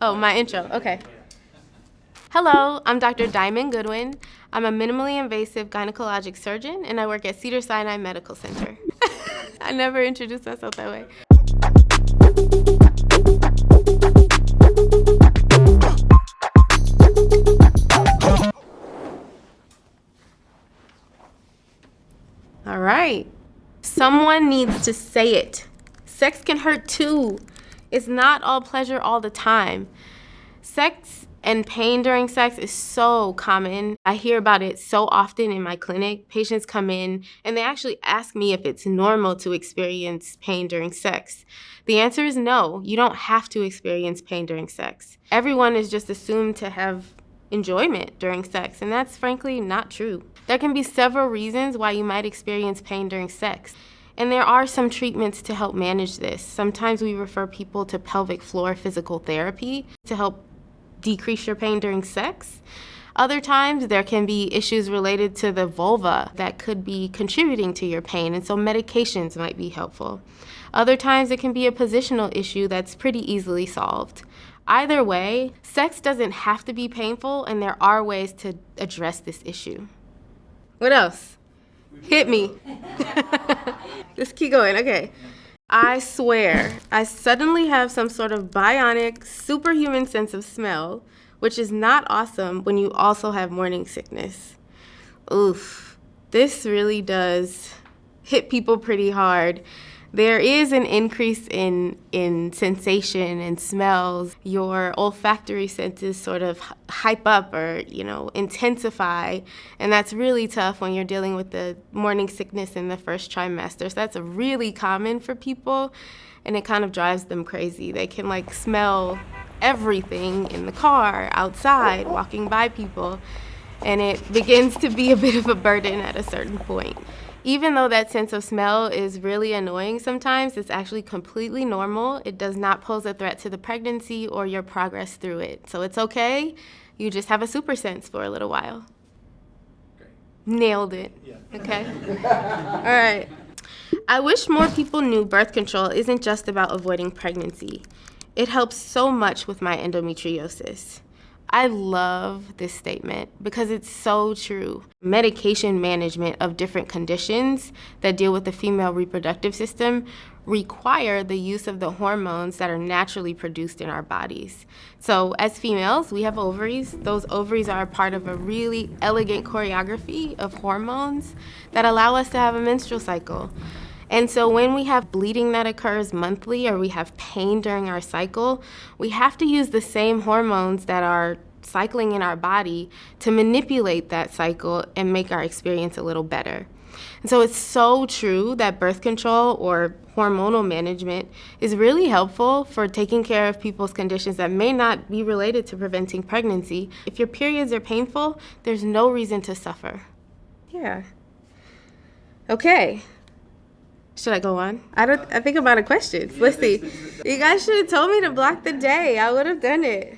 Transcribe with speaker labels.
Speaker 1: Oh, my intro, okay. Hello, I'm Dr. Diamond Goodwin. I'm a minimally invasive gynecologic surgeon, and I work at Cedars-Sinai Medical Center. I never introduced myself that way. All right. Someone needs to say it. Sex can hurt too. It's not all pleasure all the time. Sex and pain during sex is so common. I hear about it so often in my clinic. Patients come in and they actually ask me if it's normal to experience pain during sex. The answer is no, you don't have to experience pain during sex. Everyone is just assumed to have enjoyment during sex, and that's frankly not true. There can be several reasons why you might experience pain during sex. And there are some treatments to help manage this. Sometimes we refer people to pelvic floor physical therapy to help decrease your pain during sex. Other times there can be issues related to the vulva that could be contributing to your pain, and so medications might be helpful. Other times it can be a positional issue that's pretty easily solved. Either way, sex doesn't have to be painful, and there are ways to address this issue. What else? Hit me. Just keep going, okay. I swear, I suddenly have some sort of bionic, superhuman sense of smell, which is not awesome when you also have morning sickness. Oof, this really does hit people pretty hard. There is an increase in sensation and smells. Your olfactory senses sort of hype up or, intensify. And that's really tough when you're dealing with the morning sickness in the first trimester. So that's really common for people, and it kind of drives them crazy. They can smell everything in the car, outside, walking by people, and it begins to be a bit of a burden at a certain point. Even though that sense of smell is really annoying sometimes, it's actually completely normal. It does not pose a threat to the pregnancy or your progress through it. So it's okay. You just have a super sense for a little while.
Speaker 2: Great.
Speaker 1: Nailed it.
Speaker 2: Yeah.
Speaker 1: Okay. All right. I wish more people knew birth control isn't just about avoiding pregnancy. It helps so much with my endometriosis. I love this statement because it's so true. Medication management of different conditions that deal with the female reproductive system require the use of the hormones that are naturally produced in our bodies. So as females, we have ovaries. Those ovaries are a part of a really elegant choreography of hormones that allow us to have a menstrual cycle. And so when we have bleeding that occurs monthly or we have pain during our cycle, we have to use the same hormones that are cycling in our body to manipulate that cycle and make our experience a little better. And so it's so true that birth control or hormonal management is really helpful for taking care of people's conditions that may not be related to preventing pregnancy. If your periods are painful, there's no reason to suffer. Yeah. Okay. Should I go on? I think I'm out of questions. Let's see. You guys should have told me to block the day. I would have done it.